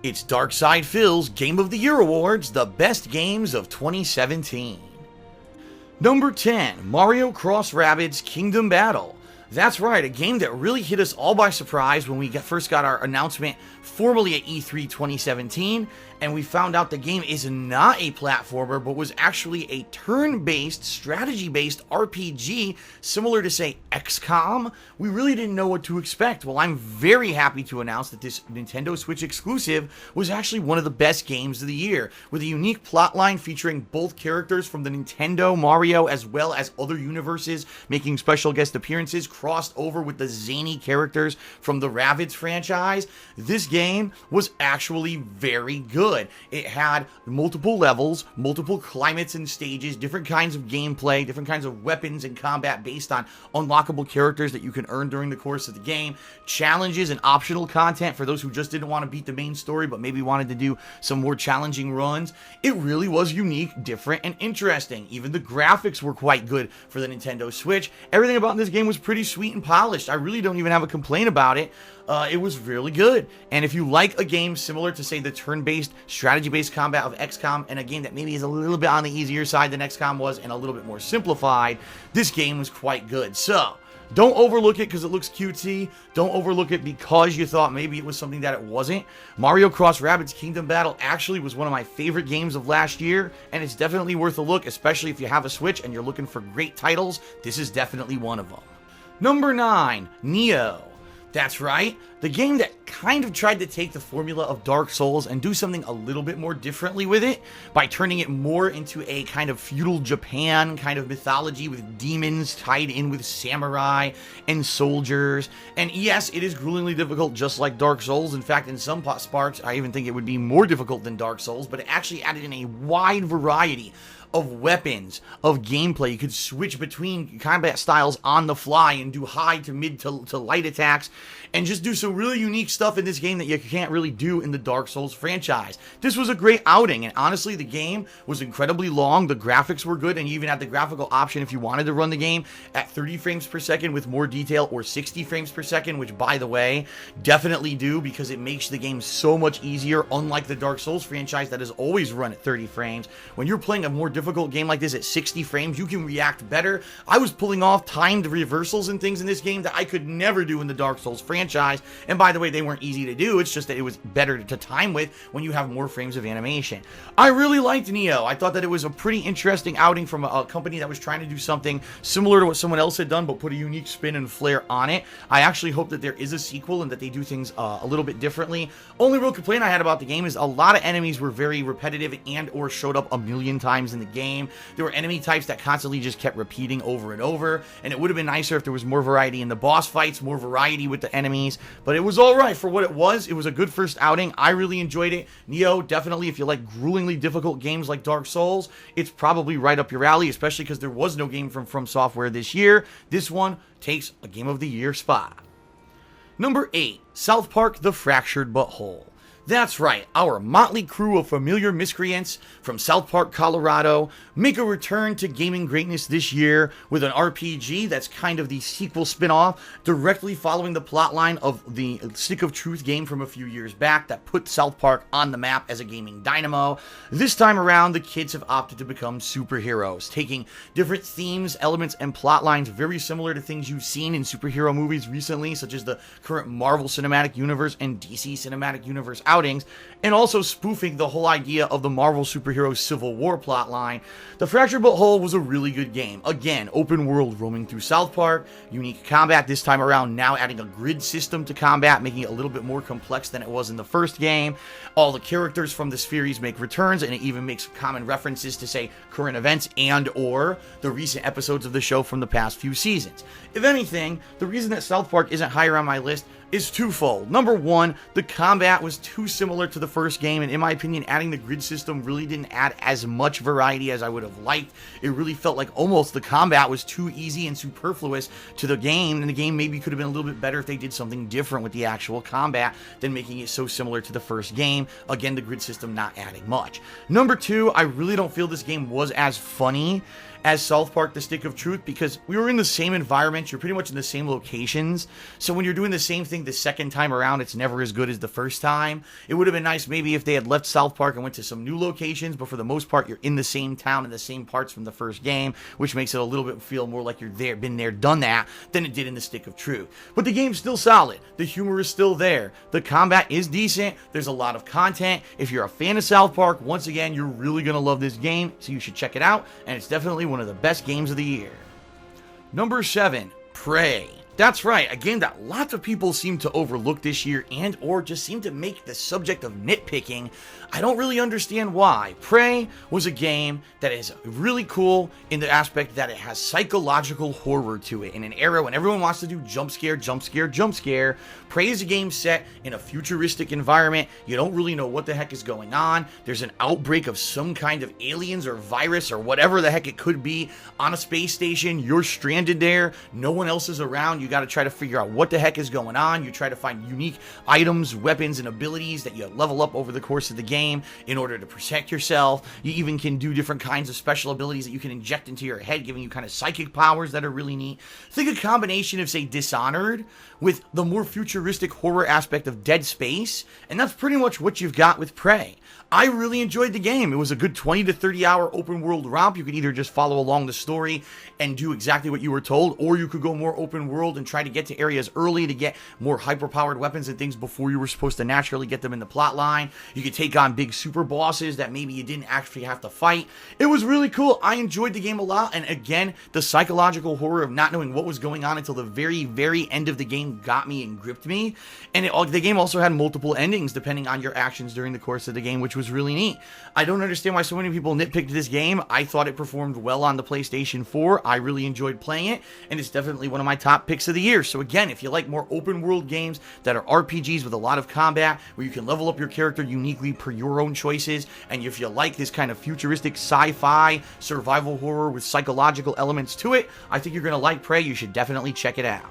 It's Darkside Phil's Game of the Year Awards, the best games of 2017. Number 10, Mario Cross Rabbids Kingdom Battle. That's right, a game that really hit us all by surprise when we first got our announcement formally at E3 2017, and we found out the game is not a platformer, but was actually a turn-based, strategy-based RPG, similar to, say, XCOM. We really didn't know what to expect. Well, I'm very happy to announce that this Nintendo Switch exclusive was actually one of the best games of the year, with a unique plotline featuring both characters from the Nintendo Mario as well as other universes, making special guest appearances, crossed over with the zany characters from the Rabbids franchise. This game was actually very good. It had multiple levels, multiple climates and stages, different kinds of gameplay, different kinds of weapons and combat based on unlockable characters that you can earn during the course of the game, challenges and optional content for those who just didn't want to beat the main story but maybe wanted to do some more challenging runs. It really was unique, different, and interesting. Even the graphics were quite good for the Nintendo Switch. Everything about this game was pretty sweet and polished. I really don't even have a complaint about it. It was really good. And if you like a game similar to, say, the turn-based, strategy-based combat of XCOM, and a game that maybe is a little bit on the easier side than XCOM was and a little bit more simplified, this game was quite good. So, don't overlook it because it looks cutesy. Don't overlook it because you thought maybe it was something that it wasn't. Mario Cross Rabbids Kingdom Battle actually was one of my favorite games of last year, and it's definitely worth a look, especially if you have a Switch and you're looking for great titles. This is definitely one of them. Number 9, Nioh. That's right, the game that kind of tried to take the formula of Dark Souls and do something a little bit more differently with it by turning it more into a kind of feudal Japan kind of mythology with demons tied in with samurai and soldiers. And yes, it is gruelingly difficult just like Dark Souls. In fact, in some parts, I even think it would be more difficult than Dark Souls, but it actually added in a wide variety of weapons, of gameplay. You could switch between combat styles on the fly and do high to mid to light attacks and just do some really unique stuff in this game that you can't really do in the Dark Souls franchise. This was a great outing, and honestly, the game was incredibly long. The graphics were good, and you even had the graphical option if you wanted to run the game at 30 frames per second with more detail, or 60 frames per second, which, by the way, definitely do, because it makes the game so much easier, unlike the Dark Souls franchise that has always run at 30 frames. When you're playing a more difficult game like this at 60 frames, you can react better. I was pulling off timed reversals and things in this game that I could never do in the Dark Souls franchise. And by the way, they weren't easy to do. It's just that it was better to time with when you have more frames of animation. I really liked Nioh. I thought that it was a pretty interesting outing from a company that was trying to do something similar to what someone else had done, but put a unique spin and flair on it. I actually hope that there is a sequel and that they do things a little bit differently. Only real complaint I had about the game is a lot of enemies were very repetitive and or showed up a million times in the game. There were enemy types that constantly just kept repeating over and over, and it would have been nicer if there was more variety in the boss fights, more variety with the enemies, but it was alright for what it was. It was a good first outing. I really enjoyed it. Nioh, definitely, if you like gruelingly difficult games like Dark Souls, it's probably right up your alley, especially because there was no game from Software this year. This one takes a Game of the Year spot. Number 8, South Park: The Fractured Butthole. That's right, our motley crew of familiar miscreants from South Park, Colorado, make a return to gaming greatness this year with an RPG that's kind of the sequel spin-off, directly following the plotline of the Stick of Truth game from a few years back that put South Park on the map as a gaming dynamo. This time around, the kids have opted to become superheroes, taking different themes, elements, and plotlines very similar to things you've seen in superhero movies recently, such as the current Marvel Cinematic Universe and DC Cinematic Universe outings, and also spoofing the whole idea of the Marvel superhero Civil War plotline. The Fractured Butthole was a really good game. Again, open world roaming through South Park, unique combat this time around, now adding a grid system to combat, making it a little bit more complex than it was in the first game. All the characters from the series make returns, and it even makes common references to, say, current events and or the recent episodes of the show from the past few seasons. If anything, the reason that South Park isn't higher on my list is twofold. Number one, the combat was too similar to the first game, and in my opinion, adding the grid system really didn't add as much variety as I would have liked. It really felt like almost the combat was too easy and superfluous to the game, and the game maybe could have been a little bit better if they did something different with the actual combat than making it so similar to the first game. Again, the grid system not adding much. Number two, I really don't feel this game was as funny as South Park: The Stick of Truth, because we were in the same environment. You're pretty much in the same locations. So when you're doing the same thing the second time around, it's never as good as the first time. It would have been nice maybe if they had left South Park and went to some new locations, but for the most part, you're in the same town and the same parts from the first game, which makes it a little bit feel more like you're there, been there, done that, than it did in The Stick of Truth. But the game's still solid. The humor is still there. The combat is decent. There's a lot of content. If you're a fan of South Park, once again, you're really going to love this game, so you should check it out, and it's definitely one of the best games of the year. Number 7, Prey. That's right, a game that lots of people seem to overlook this year and or just seem to make the subject of nitpicking. I don't really understand why. Prey was a game that is really cool in the aspect that it has psychological horror to it. In an era when everyone wants to do jump scare, jump scare, jump scare, Prey is a game set in a futuristic environment. You don't really know what the heck is going on. There's an outbreak of some kind of aliens or virus or whatever the heck it could be on a space station. You're stranded there. No one else is around. You got to try to figure out what the heck is going on. You try to find unique items, weapons, and abilities that you level up over the course of the game in order to protect yourself. You even can do different kinds of special abilities that you can inject into your head, giving you kind of psychic powers that are really neat. Think a combination of, say, Dishonored with the more futuristic horror aspect of Dead Space, and that's pretty much what you've got with Prey. I really enjoyed the game. It was a good 20 to 30 hour open world romp. You could either just follow along the story and do exactly what you were told, or you could go more open world and try to get to areas early to get more hyper-powered weapons and things before you were supposed to naturally get them in the plot line. You could take on big super bosses that maybe you didn't actually have to fight. It was really cool. I enjoyed the game a lot, and again, the psychological horror of not knowing what was going on until the very, very end of the game got me and gripped me. And the game also had multiple endings depending on your actions during the course of the game, which was really neat. I don't understand why so many people nitpicked this game. I thought it performed well on the PlayStation 4. I really enjoyed playing it, and it's definitely one of my top picks of the year. So again, if you like more open world games that are RPGs with a lot of combat, where you can level up your character uniquely per your own choices, and if you like this kind of futuristic sci-fi survival horror with psychological elements to it, I think you're going to like Prey. You should definitely check it out.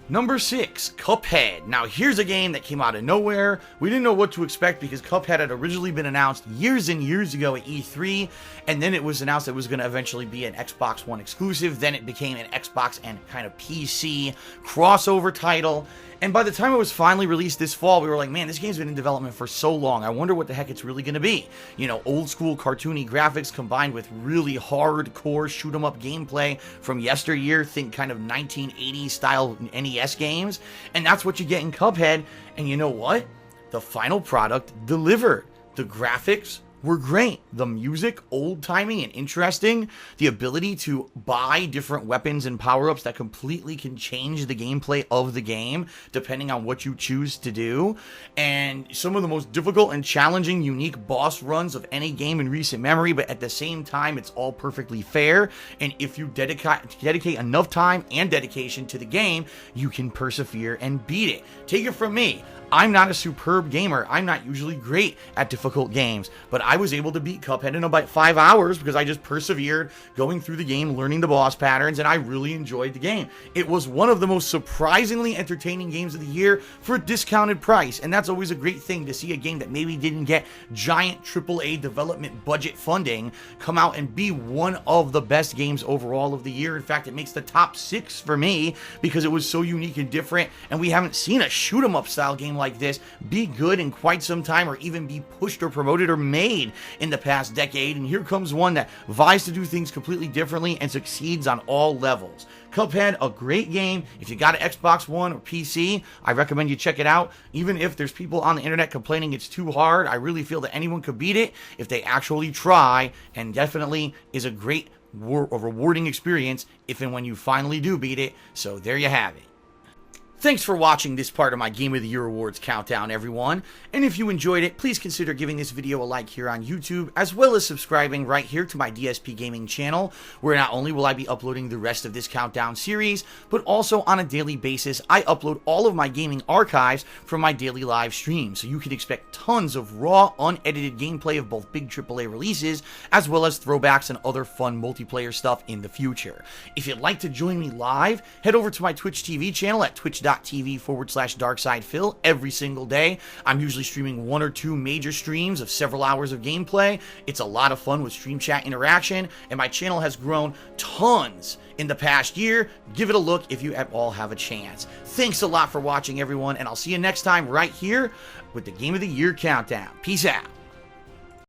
Number 6, Cuphead. Now here's a game that came out of nowhere. We didn't know what to expect because Cuphead had originally been announced years and years ago at E3, and then it was announced it was going to eventually be an Xbox One exclusive. Then it became an Xbox and kind of PC crossover title. And by the time it was finally released this fall, we were like, man, this game's been in development for so long. I wonder what the heck it's really going to be. You know, old school cartoony graphics combined with really hardcore shoot 'em up gameplay from yesteryear. Think kind of 1980s style NES games. And that's what you get in Cuphead. And you know what? The final product delivered. The graphics were great. The music, old-timey and interesting. The ability to buy different weapons and power-ups that completely can change the gameplay of the game, depending on what you choose to do. And some of the most difficult and challenging, unique boss runs of any game in recent memory, but at the same time, it's all perfectly fair. And if you dedicate enough time and dedication to the game, you can persevere and beat it. Take it from me. I'm not a superb gamer. I'm not usually great at difficult games, but I was able to beat Cuphead in about 5 hours because I just persevered going through the game, learning the boss patterns, and I really enjoyed the game. It was one of the most surprisingly entertaining games of the year for a discounted price, and that's always a great thing to see a game that maybe didn't get giant AAA development budget funding come out and be one of the best games overall of the year. In fact, it makes the top 6 for me because it was so unique and different, and we haven't seen a shoot 'em up style game like this be good in quite some time, or even be pushed or promoted or made in the past decade. And here comes one that vies to do things completely differently and succeeds on all levels. Cuphead, a great game. If you got an Xbox One or PC, I recommend you check it out. Even if there's people on the internet complaining it's too hard, I really feel that anyone could beat it if they actually try, and definitely is a great rewarding experience if and when you finally do beat it. So there you have it. Thanks for watching this part of my Game of the Year Awards countdown, everyone. And if you enjoyed it, please consider giving this video a like here on YouTube, as well as subscribing right here to my DSP Gaming channel, where not only will I be uploading the rest of this countdown series, but also on a daily basis, I upload all of my gaming archives from my daily live streams. So you can expect tons of raw, unedited gameplay of both big AAA releases, as well as throwbacks and other fun multiplayer stuff in the future. If you'd like to join me live, head over to my Twitch TV channel at twitch.tv twitch.tv/DarksidePhil every single day. I'm usually streaming 1 or 2 major streams of several hours of gameplay. It's a lot of fun with stream chat interaction, and my channel has grown tons in the past year. Give it a look if you at all have a chance. Thanks a lot for watching, everyone, and I'll see you next time right here with the Game of the Year Countdown. Peace out.